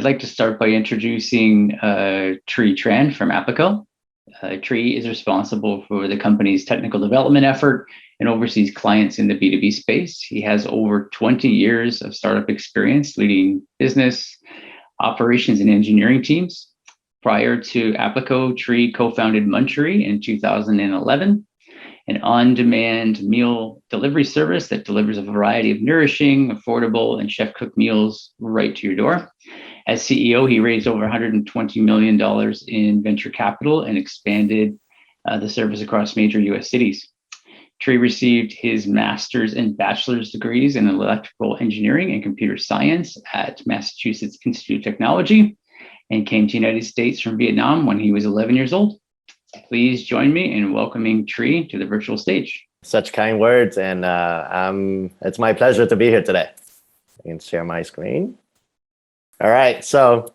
like to start by introducing Tri Tran from Applico. Tri is responsible for the company's technical development effort and oversees clients in the B2B space. He has over 20 years of startup experience leading business, operations, and engineering teams. Prior to Applico, Tri co-founded Munchery in 2011, an on-demand meal delivery service that delivers a variety of nourishing, affordable, and chef-cooked meals right to your door. As CEO, he raised over $120 million in venture capital and expanded the service across major US cities. Tri received his master's and bachelor's degrees in electrical engineering and computer science at Massachusetts Institute of Technology and came to the United States from Vietnam when he was 11 years old. Please join me in welcoming Tri to the virtual stage. Such kind words, and it's my pleasure to be here today. I can share my screen. All right, so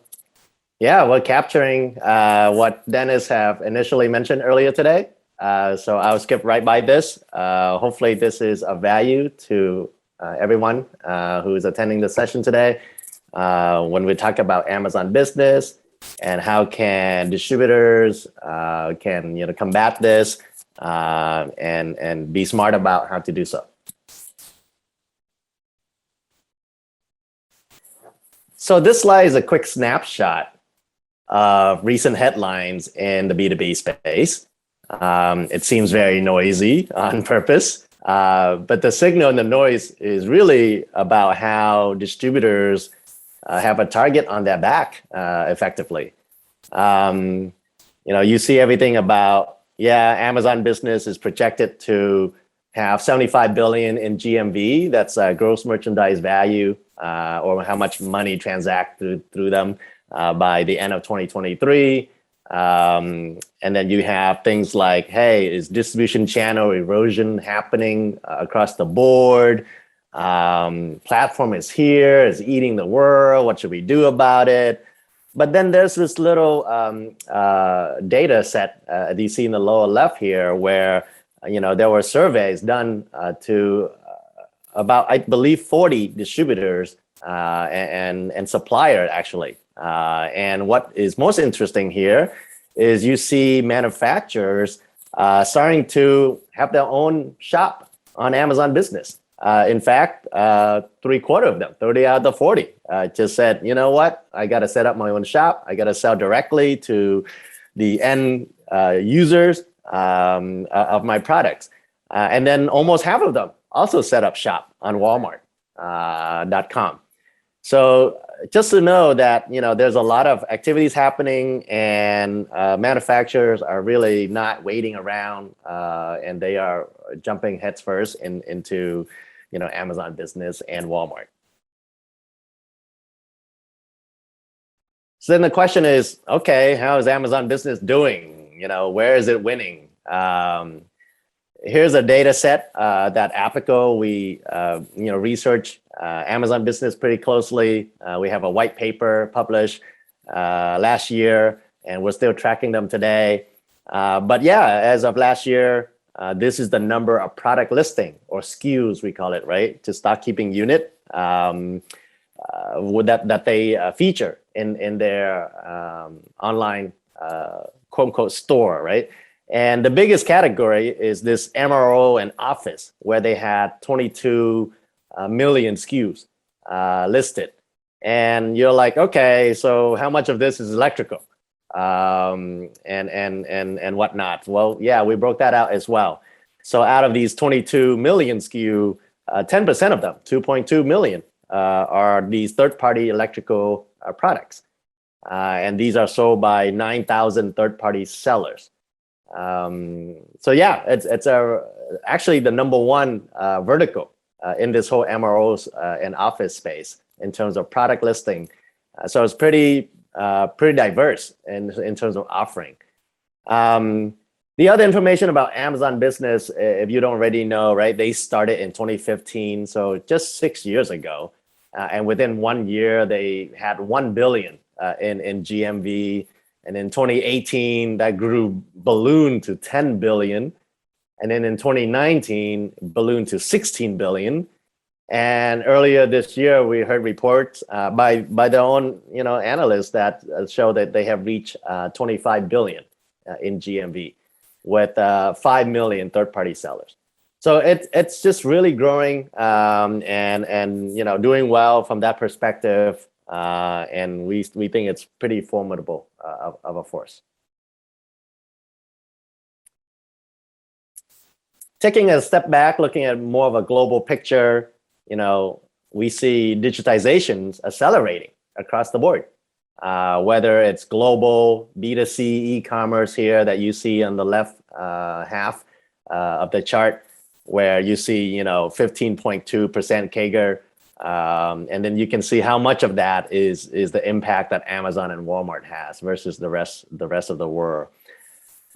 yeah, we're capturing what Dennis have initially mentioned earlier today. So I'll skip right by this. Hopefully this is of value to everyone who is attending the session today. When we talk about Amazon Business and how can distributors can combat this and be smart about how to do so. So this slide is a quick snapshot of recent headlines in the B2B space. It seems very noisy on purpose, but the signal and the noise is really about how distributors have a target on their back effectively. You see everything about, Amazon Business is projected to have 75 billion in GMV. That's gross merchandise value, or how much money transact through them by the end of 2023. And then you have things like, hey, is distribution channel erosion happening across the board? Platform is here, is eating the world. What should we do about it? But then there's this little data set that you see in the lower left here, where there were surveys done to about, I believe, 40 distributors and suppliers actually. And what is most interesting here is you see manufacturers starting to have their own shop on Amazon Business. In fact, 3/4 of them, 30 out of the 40, just said, you know what, I got to set up my own shop. I got to sell directly to the end users of my products. And then almost half of them also set up shop on Walmart.com. So just to know that, there's a lot of activities happening, and manufacturers are really not waiting around, and they are jumping headfirst into Amazon Business and Walmart. So then the question is, okay, how is Amazon Business doing? Where is it winning? Here's a data set that Applico, we research Amazon Business pretty closely. We have a white paper published last year, and we're still tracking them today. But yeah, as of last year, this is the number of product listing, or SKUs we call it, right? To stock keeping unit that they feature in their online quote unquote store, right? And the biggest category is this MRO and office, where they had 22 million SKUs listed. And you're like, okay, so how much of this is electrical and whatnot? Well, yeah, we broke that out as well. So out of these 22 million SKU, 10% of them, 2.2 million, are these third-party electrical products. And these are sold by 9,000 third-party sellers. So yeah, it's actually the number one vertical in this whole MROs and office space in terms of product listing. So it's pretty diverse in terms of offering. The other information about Amazon Business, if you don't already know, right? They started in 2015, so just 6 years ago, and within 1 year they had 1 billion in GMV. And in 2018, that ballooned to 10 billion. And then in 2019, ballooned to 16 billion. And earlier this year, we heard reports by their own analysts that show that they have reached 25 billion in GMV with 5 million third-party sellers. So it's just really growing and doing well from that perspective. And we think it's pretty formidable of a force. Taking a step back, looking at more of a global picture, we see digitizations accelerating across the board. Whether it's global B2C e-commerce here that you see on the left half of the chart, where you see 15.2% CAGR, and then you can see how much of that is the impact that Amazon and Walmart has versus the rest of the world.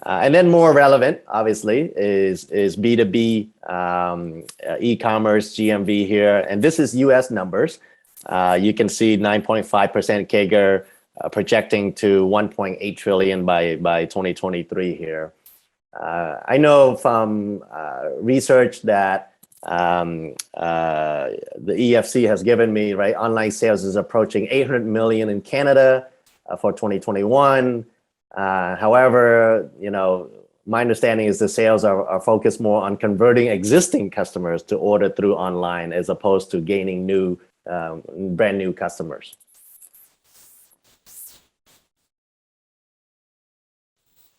And then more relevant, obviously, is B2B e-commerce GMV here. And this is US numbers. You can see 9.5% CAGR projecting to 1.8 trillion by 2023 here. I know from research that the EFC has given me, right, online sales is approaching 800 million in Canada for 2021. However, my understanding is the sales are focused more on converting existing customers to order through online as opposed to gaining new, brand new customers.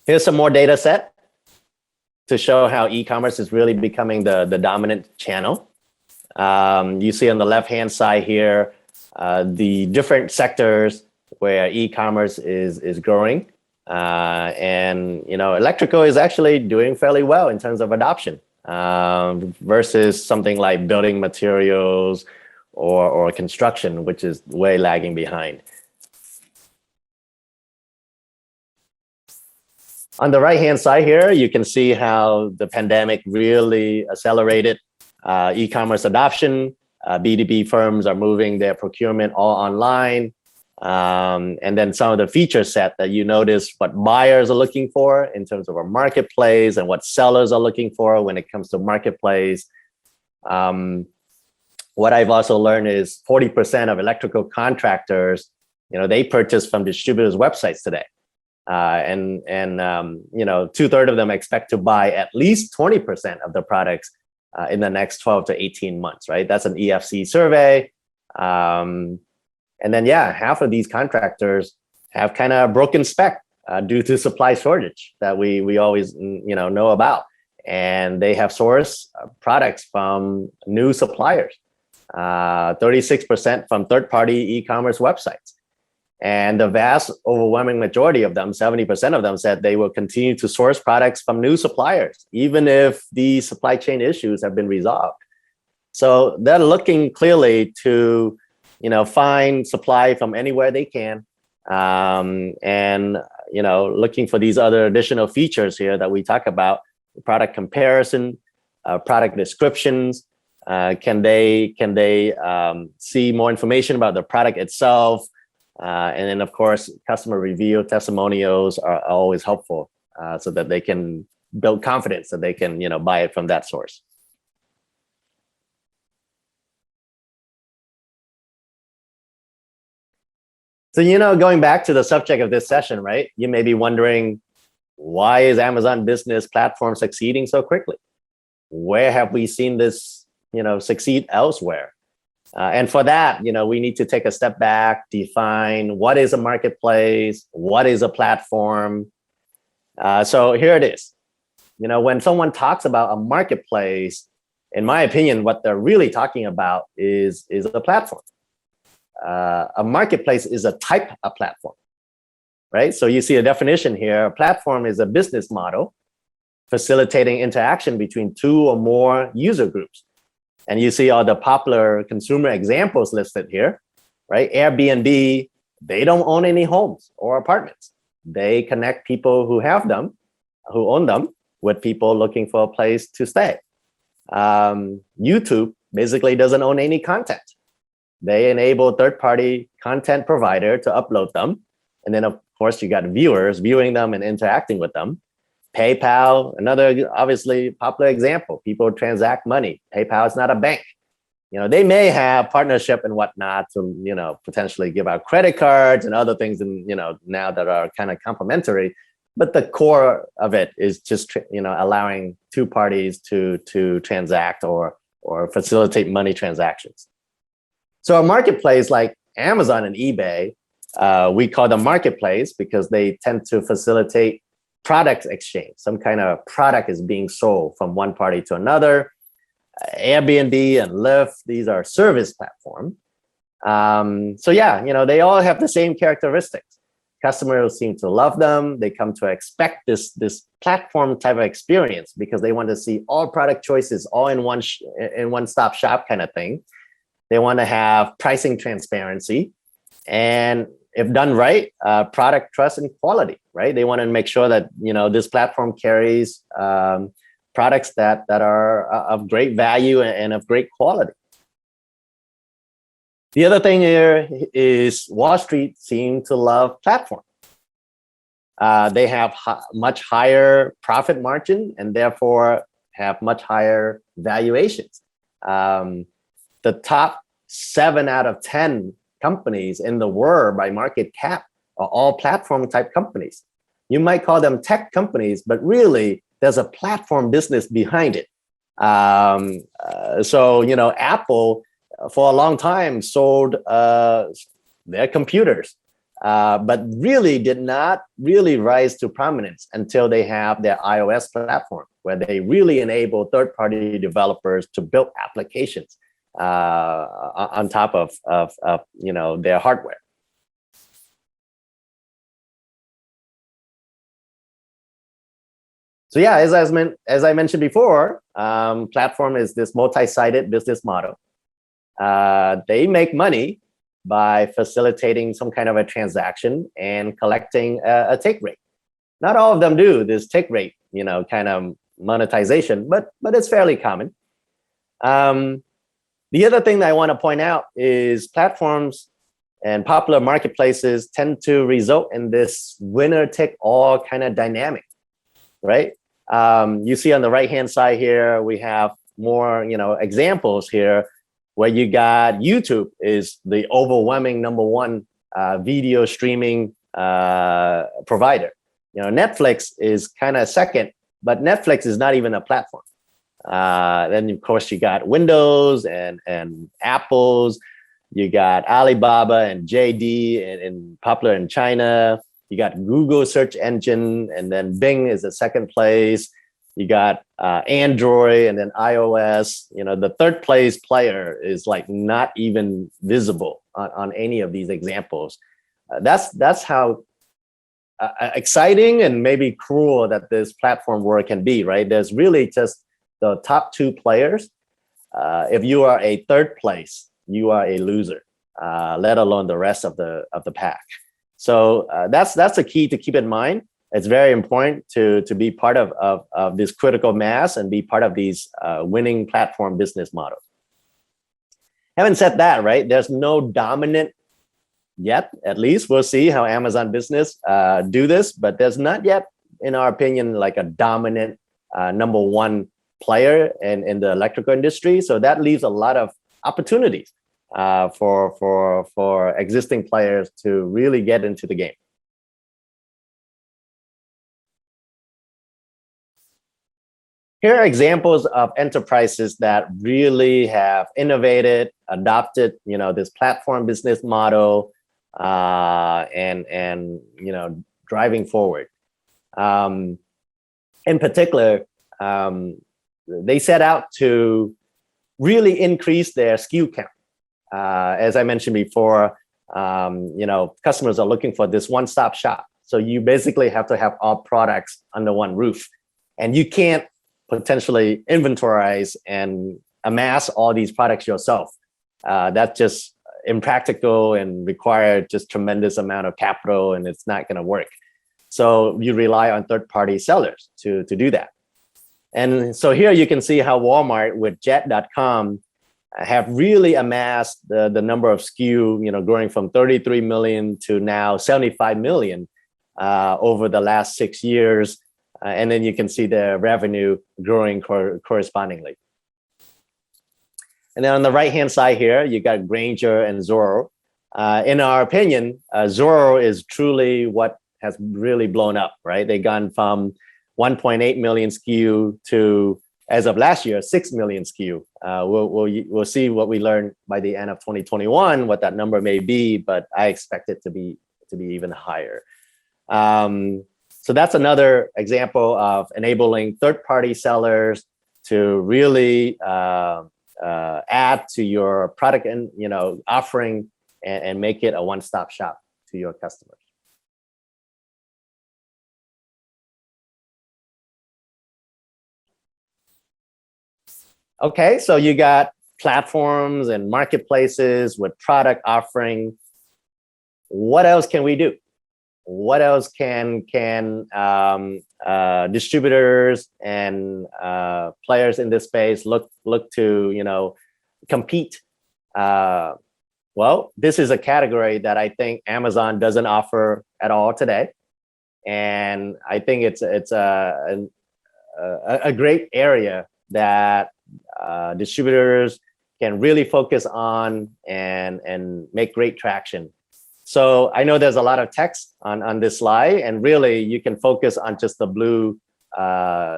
Here's some more data set to show how e-commerce is really becoming the dominant channel. You see on the left-hand side here, the different sectors where e-commerce is growing. And Electrico is actually doing fairly well in terms of adoption versus something like building materials or construction, which is way lagging behind. On the right-hand side here, you can see how the pandemic really accelerated e-commerce adoption. B2B firms are moving their procurement all online. And then some of the feature set that you notice what buyers are looking for in terms of a marketplace and what sellers are looking for when it comes to marketplace. What I've also learned is 40% of electrical contractors, they purchase from distributors' websites today. And 2/3 of them expect to buy at least 20% of the products in the next 12 to 18 months, right? That's an EFC survey. And then, half of these contractors have kind of broken spec due to supply shortage that we always know about. And they have sourced products from new suppliers, 36% from third-party e-commerce websites. And the vast overwhelming majority of them, 70% of them, said they will continue to source products from new suppliers, even if the supply chain issues have been resolved. So they're looking clearly to find supply from anywhere they can, and looking for these other additional features here that we talk about: product comparison, product descriptions. Can they see more information about the product itself? And then, of course, customer review testimonials are always helpful, so that they can build confidence that they can buy it from that source. So, going back to the subject of this session, right? You may be wondering, why is Amazon Business Platform succeeding so quickly? Where have we seen this, succeed elsewhere? And for that, we need to take a step back, define what is a marketplace, what is a platform. So here it is. When someone talks about a marketplace, in my opinion, what they're really talking about is a platform. A marketplace is a type of platform, right? So you see a definition here. A platform is a business model facilitating interaction between two or more user groups. And you see all the popular consumer examples listed here, right? Airbnb, they don't own any homes or apartments. They connect people who have them, who own them, with people looking for a place to stay. YouTube basically doesn't own any content. They enable third-party content provider to upload them. And then, of course, you got viewers viewing them and interacting with them. PayPal, another obviously popular example. People transact money. PayPal is not a bank. They may have partnership and whatnot to, potentially give out credit cards and other things, and, now that are kind of complementary. But the core of it is just, allowing two parties to transact or facilitate money transactions. So a marketplace like Amazon and eBay, we call them marketplace because they tend to facilitate product exchange. Some kind of product is being sold from one party to another. Airbnb and Lyft, these are service platforms. So yeah, they all have the same characteristics. Customers seem to love them. They come to expect this platform type of experience because they want to see all product choices all in one-stop shop kind of thing. They want to have pricing transparency, and if done right, product trust and quality. Right? They want to make sure that this platform carries products that are of great value and of great quality. The other thing here is Wall Street seem to love platform. They have much higher profit margin and therefore have much higher valuations. The top 7 out of 10 companies in the world by market cap are all platform type companies. You might call them tech companies, but really there's a platform business behind it. So, Apple for a long time sold their computers, but really did not really rise to prominence until they have their iOS platform, where they really enable third-party developers to build applications on top of their hardware. So yeah, as I mentioned before, platform is this multi-sided business model. They make money by facilitating some kind of a transaction and collecting a take rate. Not all of them do this take rate, kind of monetization, but it's fairly common. The other thing that I want to point out is platforms and popular marketplaces tend to result in this winner-take-all kind of dynamic, right? You see on the right-hand side here, we have more, examples here where you got YouTube is the overwhelming #1 video streaming provider. Netflix is kind of second, but Netflix is not even a platform. Then of course you got Windows and Apple's. You got Alibaba and JD and popular in China. You got Google search engine, and then Bing is the second place. You got Android and then iOS. The third place player is like not even visible on any of these examples. That's how exciting and maybe cruel that this platform world can be, right? There's really just the top 2 players. If you are a third place, you are a loser, let alone the rest of the pack. So that's the key to keep in mind. It's very important to be part of this critical mass and be part of these winning platform business models. Having said that, right, there's no dominant yet. At least we'll see how Amazon Business do this, but there's not yet, in our opinion, like a dominant #1 player in the electrical industry. So that leaves a lot of opportunities for existing players to really get into the game. Here are examples of enterprises that really have innovated, adopted, this platform business model, and driving forward. In particular, they set out to really increase their SKU count. As I mentioned before, customers are looking for this one-stop shop. So you basically have to have all products under one roof, and you can't potentially inventorize and amass all these products yourself. That's just impractical and require just tremendous amount of capital, and it's not going to work. So you rely on third-party sellers to do that. And so here you can see how Walmart with Jet.com have really amassed the number of SKU, growing from 33 million to now 75 million over the last 6 years. And then you can see the revenue growing correspondingly. And then on the right-hand side here, you got Granger and Zorro. In our opinion, Zorro is truly what has really blown up, right? They've gone from 1.8 million SKU to, as of last year, 6 million SKU. We'll see what we learn by the end of 2021, what that number may be, but I expect it to be even higher. So that's another example of enabling third-party sellers to really add to your product and offering and make it a one-stop shop to your customers. Okay, so you got platforms and marketplaces with product offering. What else can we do? What else can distributors and players in this space look to compete? Well, this is a category that I think Amazon doesn't offer at all today, and I think it's a great area that distributors can really focus on and make great traction. So I know there's a lot of text on this slide, and really you can focus on just the blue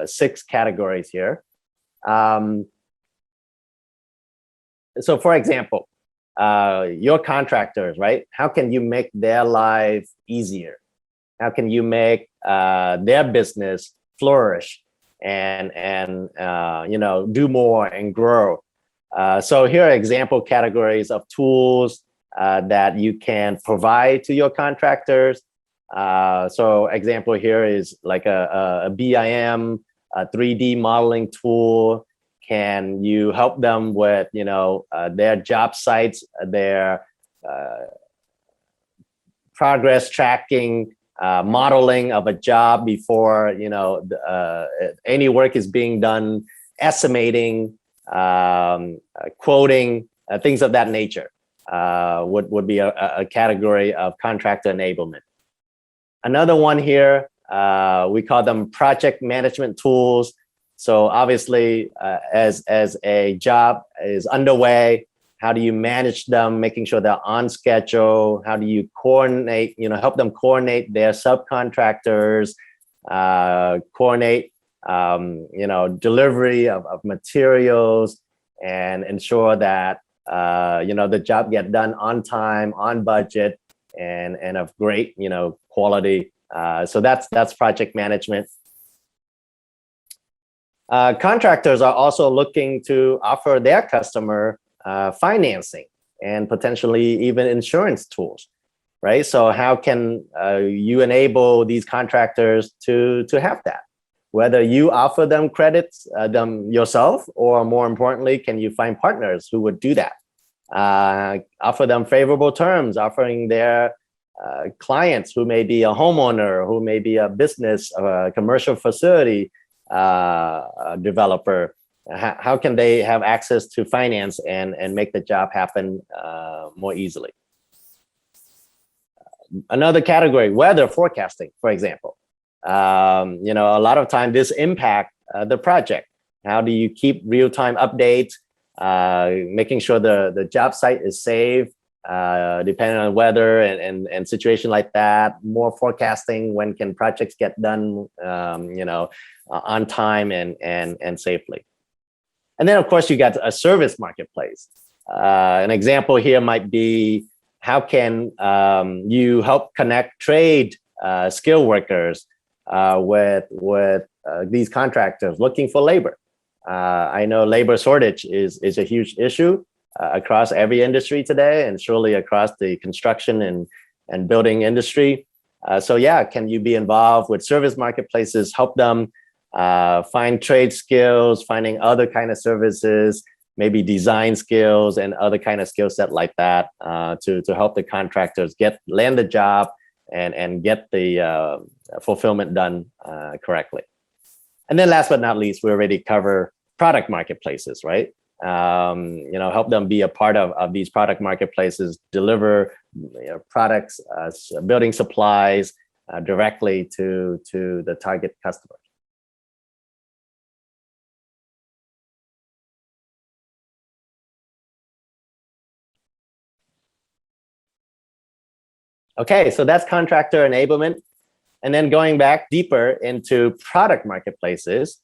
6 categories here. So for example, your contractors, right? How can you make their life easier? How can you make their business flourish and do more and grow? So here are example categories of tools that you can provide to your contractors. So example here is like a BIM, a 3D modeling tool. Can you help them with their job sites, their progress tracking, modeling of a job before any work is being done, estimating, quoting, things of that nature would be a category of contractor enablement. Another one here, we call them project management tools. So obviously, as a job is underway, how do you manage them, making sure they're on schedule? How do you coordinate, help them coordinate their subcontractors, coordinate, delivery of materials, and ensure that, the job get done on time, on budget, and of great, quality. So that's project management. Contractors are also looking to offer their customer financing and potentially even insurance tools, right? So how can you enable these contractors to have that? Whether you offer them credits them yourself, or more importantly, can you find partners who would do that? Offer them favorable terms, offering their clients who may be a homeowner, who may be a business, a commercial facility developer. How can they have access to finance and make the job happen more easily? Another category, weather forecasting, for example. A lot of time this impact the project. How do you keep real-time updates, making sure the job site is safe, depending on weather and situation like that? More forecasting, when can projects get done, on time and safely. And then of course you got a service marketplace. An example here might be, how can you help connect trade skilled workers with these contractors looking for labor? I know labor shortage is a huge issue across every industry today, and surely across the construction and building industry. So yeah, can you be involved with service marketplaces, help them find trade skills, finding other kind of services, maybe design skills and other kind of skill set like that, to help the contractors land the job and get the fulfillment done correctly. And then last but not least, we already cover product marketplaces, right? Help them be a part of these product marketplaces, deliver products, building supplies directly to the target customer. Okay, so that's contractor enablement. And then going back deeper into product marketplaces,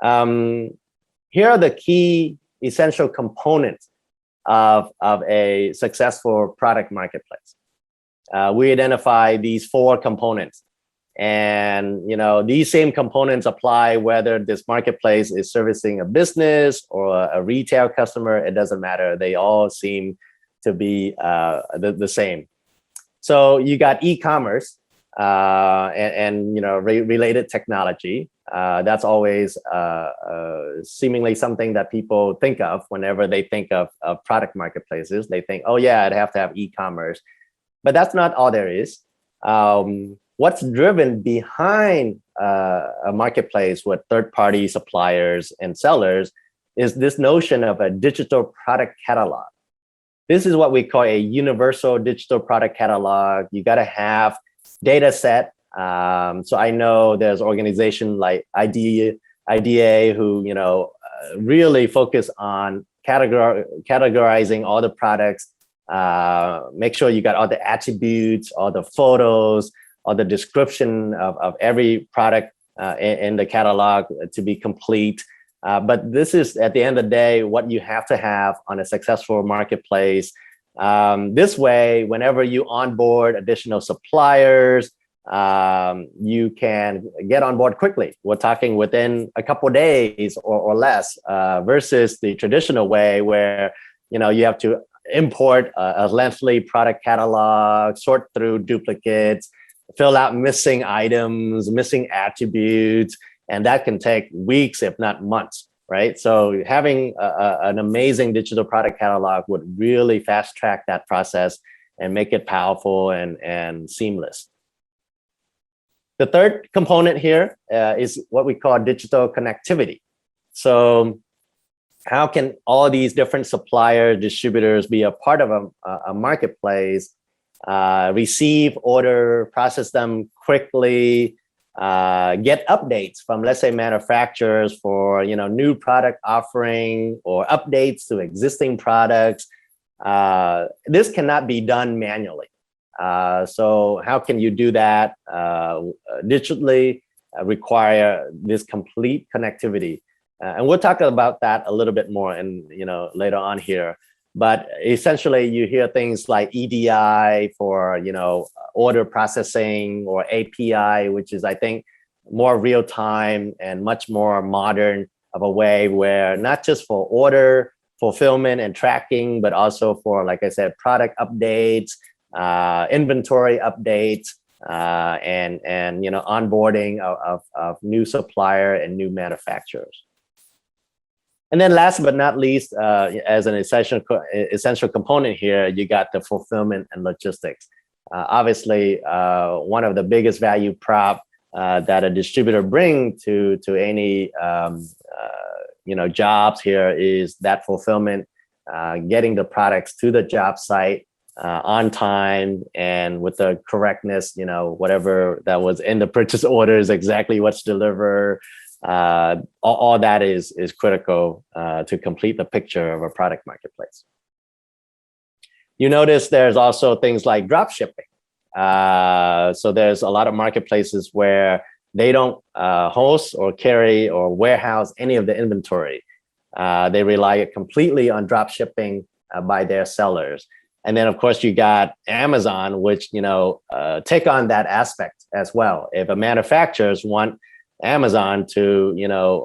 here are the key essential components of a successful product marketplace. We identify these 4 components. And these same components apply whether this marketplace is servicing a business or a retail customer. It doesn't matter. They all seem to be the same. So you got e-commerce and related technology. That's always seemingly something that people think of whenever they think of product marketplaces. They think, oh yeah, I'd have to have e-commerce, but that's not all there is. What's driven behind a marketplace with third-party suppliers and sellers is this notion of a digital product catalog. This is what we call a universal digital product catalog. You got to have data set. So I know there's organizations like IDEA who really focus on categorizing all the products. Make sure you got all the attributes, all the photos, all the description of every product in the catalog to be complete. But this is, at the end of the day, what you have to have on a successful marketplace. This way, whenever you onboard additional suppliers, you can get on board quickly. We're talking within a couple of days or less, versus the traditional way where you have to import a lengthy product catalog, sort through duplicates, fill out missing items, missing attributes, and that can take weeks, if not months, right? So having an amazing digital product catalog would really fast track that process and make it powerful and seamless. The third component here is what we call digital connectivity. So how can all these different supplier distributors be a part of a marketplace, receive order, process them quickly, get updates from, let's say, manufacturers for new product offering or updates to existing products. This cannot be done manually. So how can you do that digitally? Require this complete connectivity. And we'll talk about that a little bit more later on here. But essentially, you hear things like EDI for order processing, or API, which is, I think, more real time and much more modern of a way where not just for order fulfillment and tracking, but also for, like I said, product updates, inventory updates, and onboarding of new supplier and new manufacturers. And then last but not least, as an essential component here, you got the fulfillment and logistics. Obviously, one of the biggest value prop that a distributor bring to any jobs here is that fulfillment, getting the products to the job site on time and with the correctness, whatever that was in the purchase order is exactly what's delivered. All that is critical to complete the picture of a product marketplace. You notice there's also things like drop shipping. So there's a lot of marketplaces where they don't host or carry or warehouse any of the inventory. They rely completely on drop shipping by their sellers. And then, of course, you got Amazon, which take on that aspect as well. If a manufacturers want Amazon to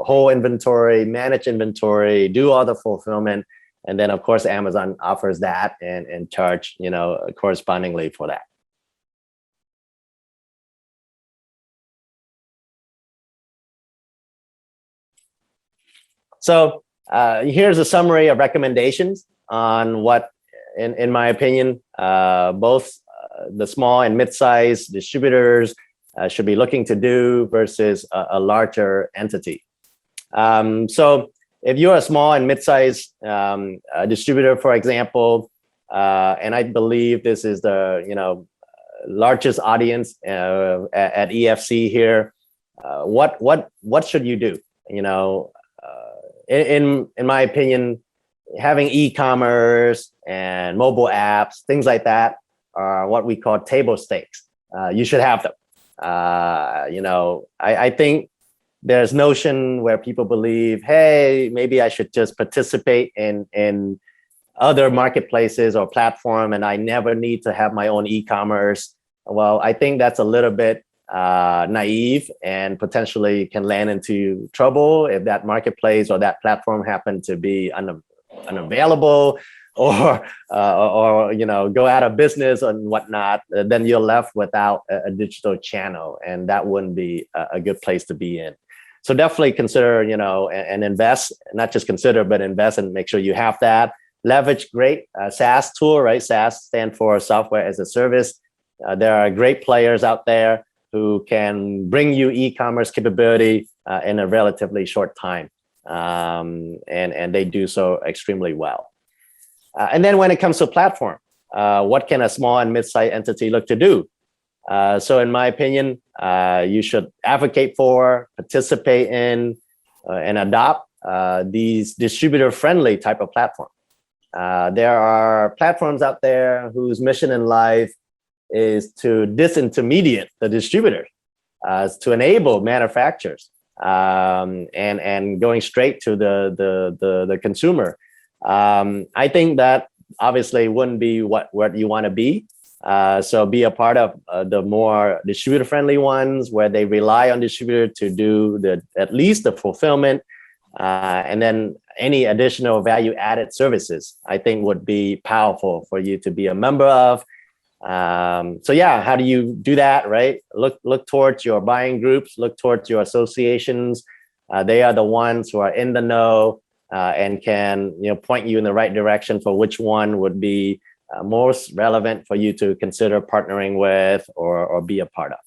hold inventory, manage inventory, do all the fulfillment, and then of course Amazon offers that and charge correspondingly for that. So here's a summary of recommendations on what, in my opinion, both the small and mid-sized distributors should be looking to do versus a larger entity. So if you're a small and mid-sized distributor, for example, and I believe this is the largest audience at EFC here, what should you do? In my opinion, having e-commerce and mobile apps, things like that, are what we call table stakes. You should have them. I think there's notion where people believe, hey, maybe I should just participate in other marketplaces or platform, and I never need to have my own e-commerce. Well, I think that's a little bit naive and potentially can land into trouble if that marketplace or that platform happen to be unavailable or go out of business and whatnot. Then you're left without a digital channel, and that wouldn't be a good place to be in. So definitely consider, and invest, not just consider, but invest and make sure you have that. Leverage great SaaS tool, right? SaaS stand for software as a service. There are great players out there who can bring you e-commerce capability in a relatively short time. And they do so extremely well. And then when it comes to platform, what can a small and mid-sized entity look to do? So in my opinion, you should advocate for, participate in, and adopt these distributor-friendly type of platform. There are platforms out there whose mission in life is to disintermediate the distributor, to enable manufacturers, and going straight to the consumer. I think that obviously wouldn't be what you want to be. So be a part of the more distributor-friendly ones where they rely on distributor to do at least the fulfillment, and then any additional value-added services, I think would be powerful for you to be a member of. So yeah, how do you do that, right? Look towards your buying groups, look towards your associations. They are the ones who are in the know and can point you in the right direction for which one would be most relevant for you to consider partnering with or be a part of.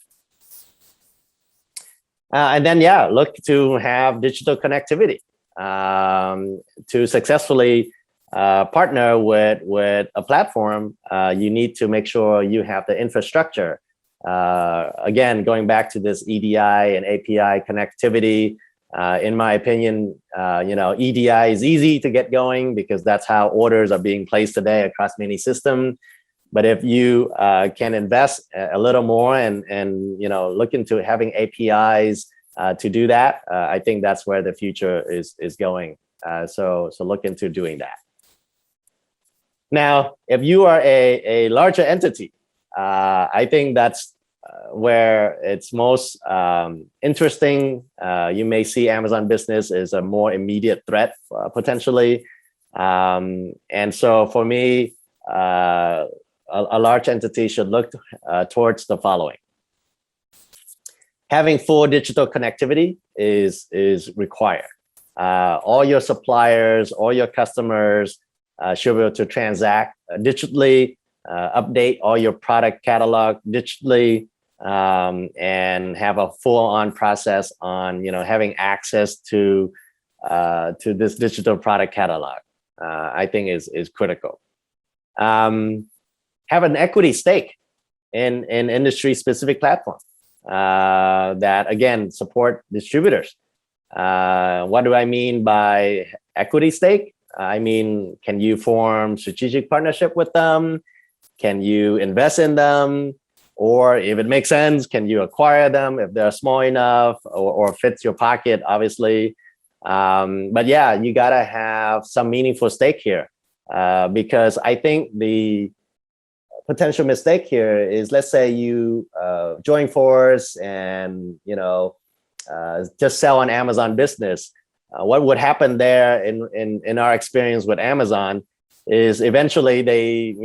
And then, yeah, look to have digital connectivity to successfully partner with a platform. You need to make sure you have the infrastructure. Again, going back to this EDI and API connectivity, in my opinion, EDI is easy to get going because that's how orders are being placed today across many systems. But if you can invest a little more and look into having APIs to do that, I think that's where the future is going. So look into doing that. Now, if you are a larger entity, I think that's where it's most interesting. You may see Amazon Business as a more immediate threat potentially. And so for me, a large entity should look towards the following. Having full digital connectivity is required. All your suppliers, all your customers should be able to transact digitally, update all your product catalog digitally, and have a full-on process on having access to this digital product catalog. I think is critical. Have an equity stake in industry-specific platform that again support distributors. What do I mean by equity stake? I mean, can you form strategic partnership with them? Can you invest in them? Or if it makes sense, can you acquire them if they're small enough or fits your pocket, obviously. But yeah, you gotta have some meaningful stake here because I think the potential mistake here is, let's say you join force and just sell on Amazon Business. What would happen there in our experience with Amazon is eventually they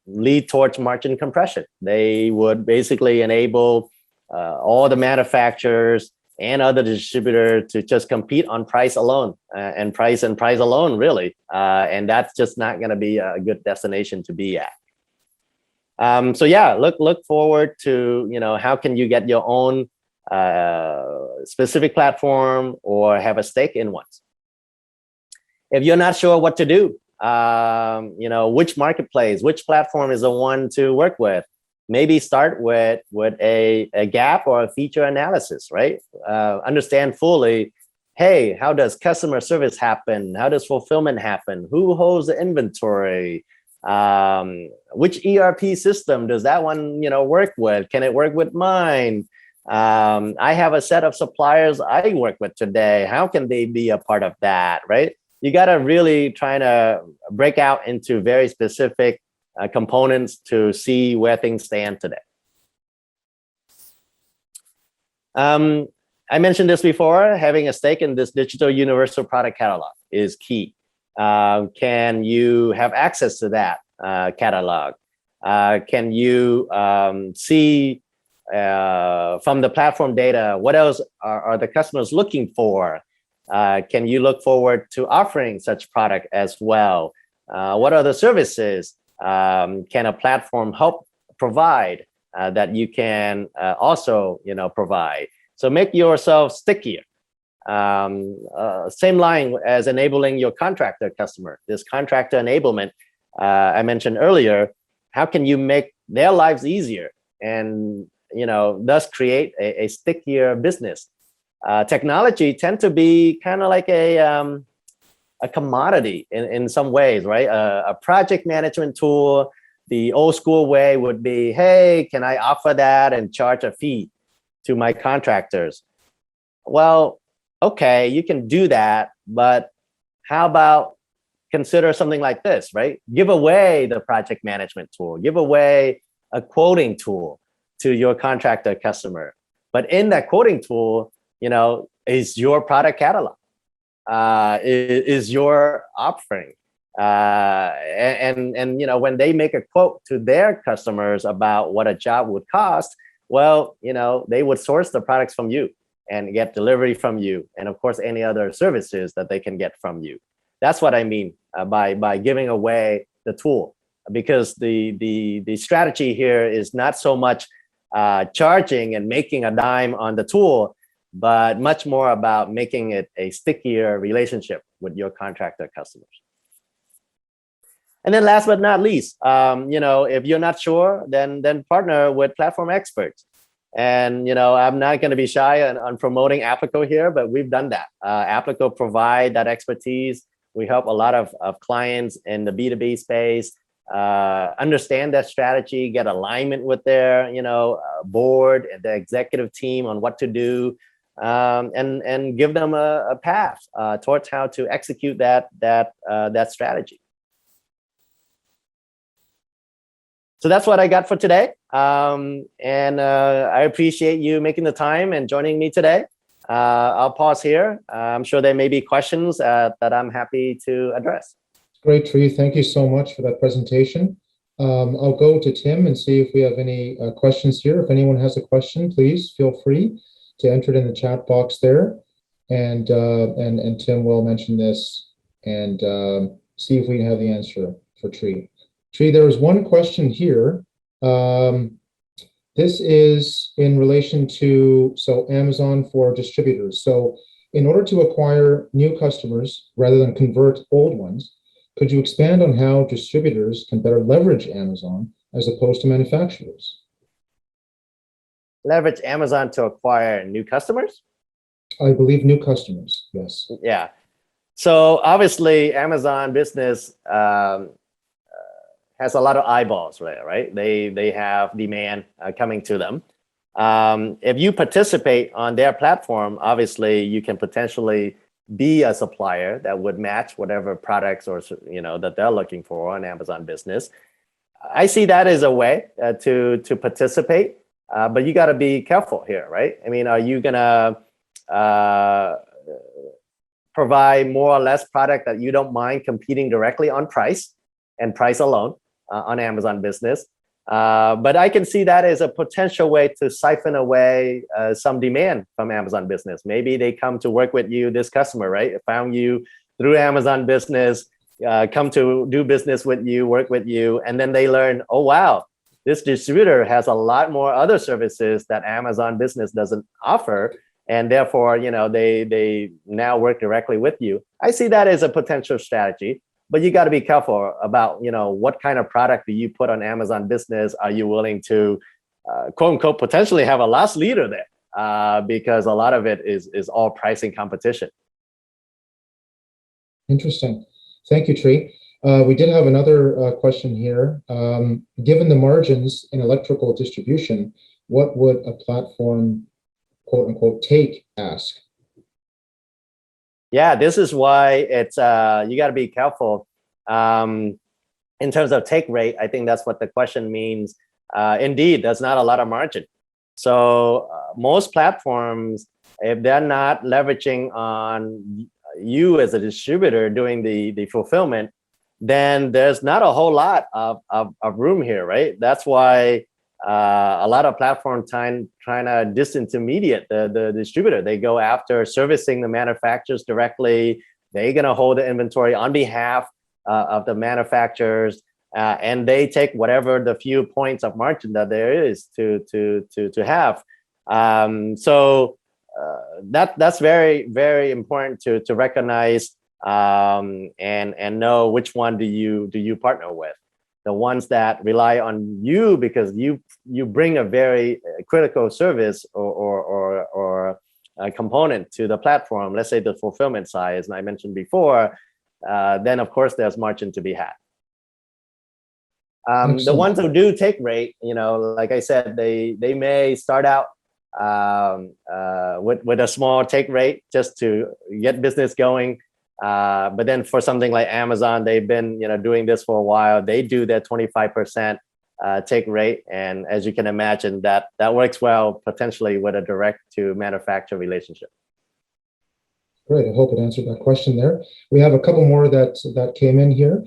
lead towards margin compression. They would basically enable all the manufacturers and other distributors to just compete on price alone and price alone, really. And that's just not going to be a good destination to be at. So yeah, look forward to how can you get your own specific platform or have a stake in one. If you're not sure what to do, which marketplace, which platform is the one to work with, maybe start with a gap or a feature analysis, right? Understand fully, hey, how does customer service happen? How does fulfillment happen? Who holds the inventory? Which ERP system does that one, work with? Can it work with mine? I have a set of suppliers I work with today. How can they be a part of that, right? You got to really try to break out into very specific components to see where things stand today. I mentioned this before, having a stake in this digital universal product catalog is key. Can you have access to that catalog? Can you see from the platform data, what else are the customers looking for? Can you look forward to offering such product as well? What are the services can a platform help provide that you can also provide? So make yourself stickier. Same line as enabling your contractor customer. This contractor enablement I mentioned earlier. How can you make their lives easier and thus create a stickier business? Technology tend to be kind of like a commodity in some ways, right? A project management tool. The old school way would be, hey, can I offer that and charge a fee to my contractors? Well, okay, you can do that, but how about consider something like this, right? Give away the project management tool, give away a quoting tool to your contractor customer. But in that quoting tool, is your product catalog, is your offering. And when they make a quote to their customers about what a job would cost, well, they would source the products from you and get delivery from you, and of course any other services that they can get from you. That's what I mean by giving away the tool, because the strategy here is not so much charging and making a dime on the tool, but much more about making it a stickier relationship with your contractor customers. And then last but not least, if you're not sure, then partner with platform experts. And, I'm not going to be shy on promoting Applico here, but we've done that. Applico provide that expertise. We help a lot of clients in the B2B space understand that strategy, get alignment with their, board and the executive team on what to do, and give them a path towards how to execute that strategy. So that's what I got for today. And I appreciate you making the time and joining me today. I'll pause here. I'm sure there may be questions that I'm happy to address. Great, Tree. Thank you so much for that presentation. I'll go to Tim and see if we have any questions here. If anyone has a question, please feel free to enter it in the chat box there. And Tim will mention this and see if we have the answer for Tree. Tree, there was one question here. This is in relation to Amazon for distributors. So in order to acquire new customers rather than convert old ones, could you expand on how distributors can better leverage Amazon as opposed to manufacturers? Leverage Amazon to acquire new customers? I believe new customers, yes. Yeah. So obviously Amazon business has a lot of eyeballs, right? They have demand coming to them. If you participate on their platform, obviously you can potentially be a supplier that would match whatever products or that they're looking for on Amazon business. I see that as a way to participate, but you got to be careful here, right? I mean, are you gonna provide more or less product that you don't mind competing directly on price and price alone on Amazon business? But I can see that as a potential way to siphon away some demand from Amazon business. Maybe they come to work with you, this customer, right? Found you through Amazon business, come to do business with you, work with you, and then they learn, oh, wow, this distributor has a lot more other services that Amazon business doesn't offer. And therefore, they now work directly with you. I see that as a potential strategy. But you got to be careful about, what kind of product do you put on Amazon business? Are you willing to, quote unquote, potentially have a loss leader there? Because a lot of it is all pricing competition. Interesting. Thank you, Tree. We did have another question here. Given the margins in electrical distribution, what would a platform, quote unquote, take ask? Yeah, this is why it's you got to be careful. In terms of take rate, I think that's what the question means. Indeed, there's not a lot of margin. So most platforms, if they're not leveraging on you as a distributor doing the fulfillment, then there's not a whole lot of room here, right? That's why a lot of platforms trying to disintermediate the distributor. They go after servicing the manufacturers directly. They're going to hold the inventory on behalf of the manufacturers, and they take whatever the few points of margin that there is to have. So that's very, very important to recognize and know which one do you partner with. The ones that rely on you because you bring a very critical service or a component to the platform. Let's say the fulfillment side, as I mentioned before. Then of course there's margin to be had. The ones who do take rate, like I said, they may start out with a small take rate just to get business going. But then for something like Amazon, they've been doing this for a while. They do their 25% take rate, and as you can imagine, that works well potentially with a direct to manufacturer relationship. Great. I hope it answered that question there. We have a couple more that came in here.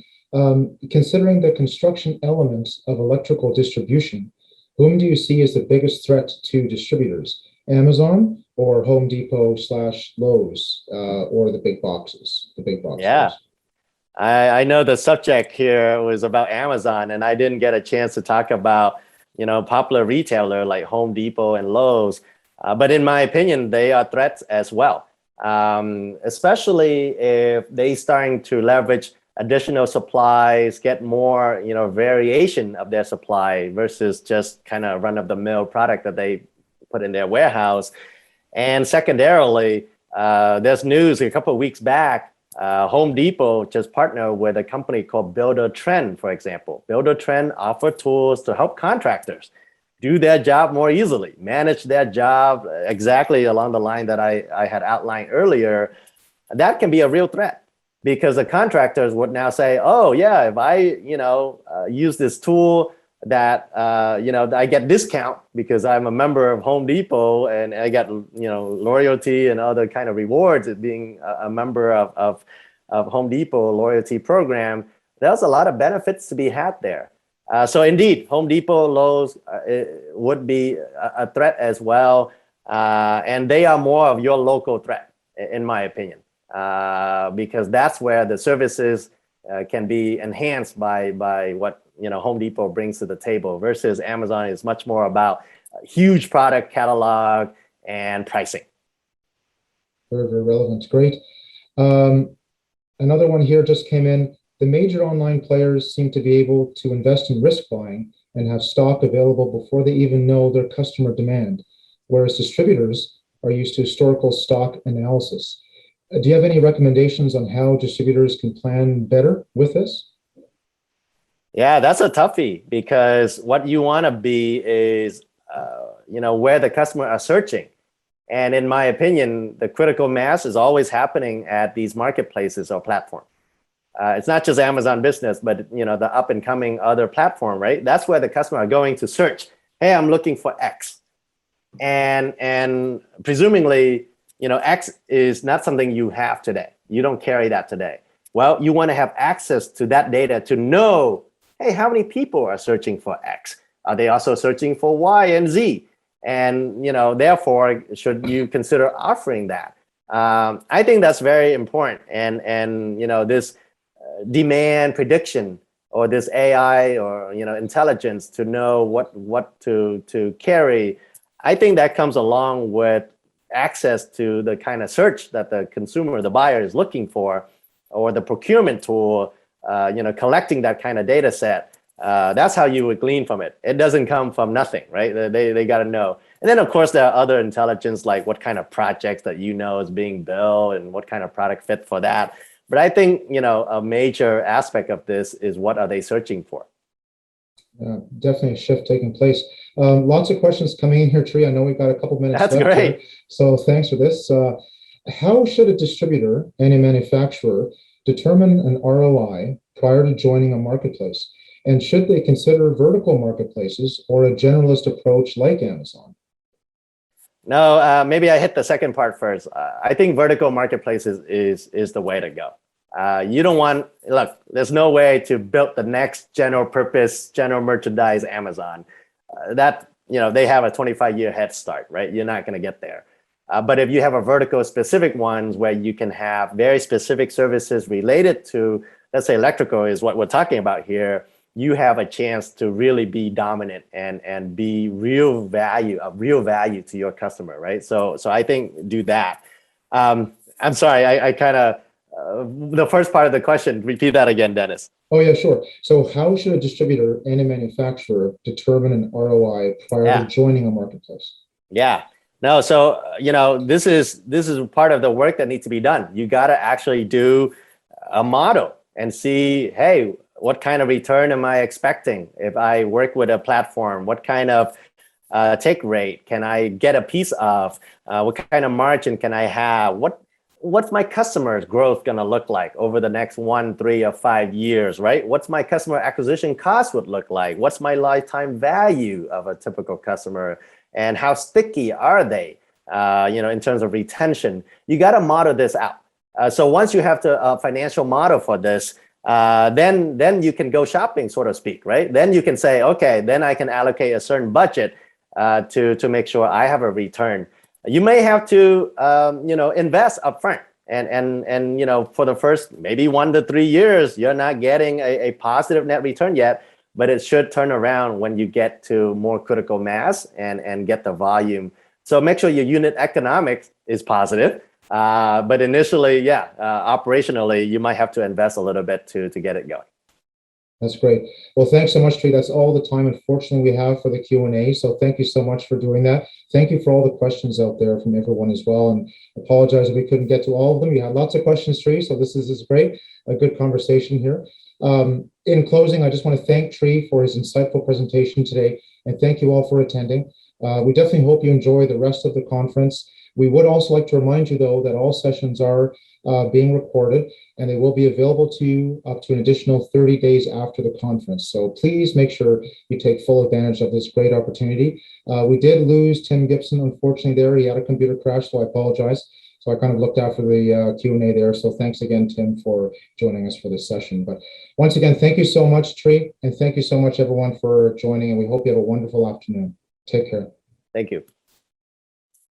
Considering the construction elements of electrical distribution, whom do you see as the biggest threat to distributors? Amazon or Home Depot / Lowe's or the big boxes? Yeah, I know the subject here was about Amazon, and I didn't get a chance to talk about popular retailer like Home Depot and Lowe's. But in my opinion, they are threats as well. Especially if they starting to leverage additional supplies, get more variation of their supply versus just kind of run-of-the-mill product that they put in their warehouse. And secondarily, there's news a couple of weeks back, Home Depot just partnered with a company called Builder Trend, for example. Builder Trend offer tools to help contractors do their job more easily, manage their job exactly along the line that I had outlined earlier. That can be a real threat because the contractors would now say, oh yeah, if I use this tool that I get discount because I'm a member of Home Depot and I get loyalty and other kind of rewards as being a member of Home Depot loyalty program. There's a lot of benefits to be had there. So indeed, Home Depot, Lowe's would be a threat as well. And they are more of your local threat, in my opinion, because that's where the services can be enhanced by what Home Depot brings to the table versus Amazon is much more about a huge product catalog and pricing. Very, very relevant. Great. Another one here just came in. The major online players seem to be able to invest in risk buying and have stock available before they even know their customer demand, whereas distributors are used to historical stock analysis. Do you have any recommendations on how distributors can plan better with this? Yeah, that's a toughie because what you want to be is, where the customer are searching. And in my opinion, the critical mass is always happening at these marketplaces or platforms. It's not just Amazon Business, but the up and coming other platform, right? That's where the customer are going to search. Hey, I'm looking for X. And presumably, X is not something you have today. You don't carry that today. Well, you want to have access to that data to know, hey, how many people are searching for X? Are they also searching for Y and Z? And, therefore, should you consider offering that? I think that's very important. And this demand prediction or this AI or, intelligence to know what to carry, I think that comes along with access to the kind of search that the consumer, the buyer is looking for, or the procurement tool, collecting that kind of data set. That's how you would glean from it. It doesn't come from nothing, right? They got to know. And then, of course, there are other intelligence like what kind of projects that is being built and what kind of product fit for that. But I think, you know, a major aspect of this is what are they searching for? Definitely a shift taking place. Lots of questions coming in here, Tree. I know we've got a couple minutes That's left great. here, so thanks for this. How should a distributor and a manufacturer determine an ROI prior to joining a marketplace? And should they consider vertical marketplaces or a generalist approach like Amazon? No, maybe I hit the second part first. I think vertical marketplaces is the way to go. You don't want, look, there's no way to build the next general purpose, general merchandise Amazon. That, you know, they have a 25-year head start, right? You're not going to get there. But if you have a vertical specific ones where you can have very specific services related to, let's say electrical is what we're talking about here, you have a chance to really be dominant and be real value to your customer, right? So I think do that. I'm sorry, I kind of, the first part of the question, repeat that again, Dennis. Oh yeah, sure. So how should a distributor and a manufacturer determine an ROI prior to joining a marketplace? Yeah. No, so, you know, this is part of the work that needs to be done. You got to actually do a model and see, hey, what kind of return am I expecting if I work with a platform? What kind of take rate can I get a piece of? What kind of margin can I have? What's my customer's growth going to look like over the next 1, 3, or 5 years, right? What's my customer acquisition cost would look like? What's my lifetime value of a typical customer? And how sticky are they, you know, in terms of retention? You got to model this out. So once you have the financial model for this, then you can go shopping, so to speak, right? Then you can say, okay, then I can allocate a certain budget to make sure I have a return. You may have to, you know, invest upfront, and you know, for the first maybe 1 to 3 years, you're not getting a positive net return yet, but it should turn around when you get to more critical mass and get the volume. So make sure your unit economics is positive. But initially, yeah, operationally, you might have to invest a little bit to get it going. That's great. Well, thanks so much, Tree. That's all the time, unfortunately, we have for the Q&A. So thank you so much for doing that. Thank you for all the questions out there from everyone as well. And apologize if we couldn't get to all of them. You had lots of questions, Tree. So this is great. A good conversation here. In closing, I just want to thank Tree for his insightful presentation today. And thank you all for attending. We definitely hope you enjoy the rest of the conference. We would also like to remind you, though, that all sessions are being recorded, and they will be available to you up to an additional 30 days after the conference. So please make sure you take full advantage of this great opportunity. We did lose Tim Gibson, unfortunately, there. He had a computer crash, so I apologize. So I kind of looked after the Q&A there. So thanks again, Tim, for joining us for this session. But once again, thank you so much, Tree, and thank you so much, everyone, for joining, and we hope you have a wonderful afternoon. Take care. Thank you.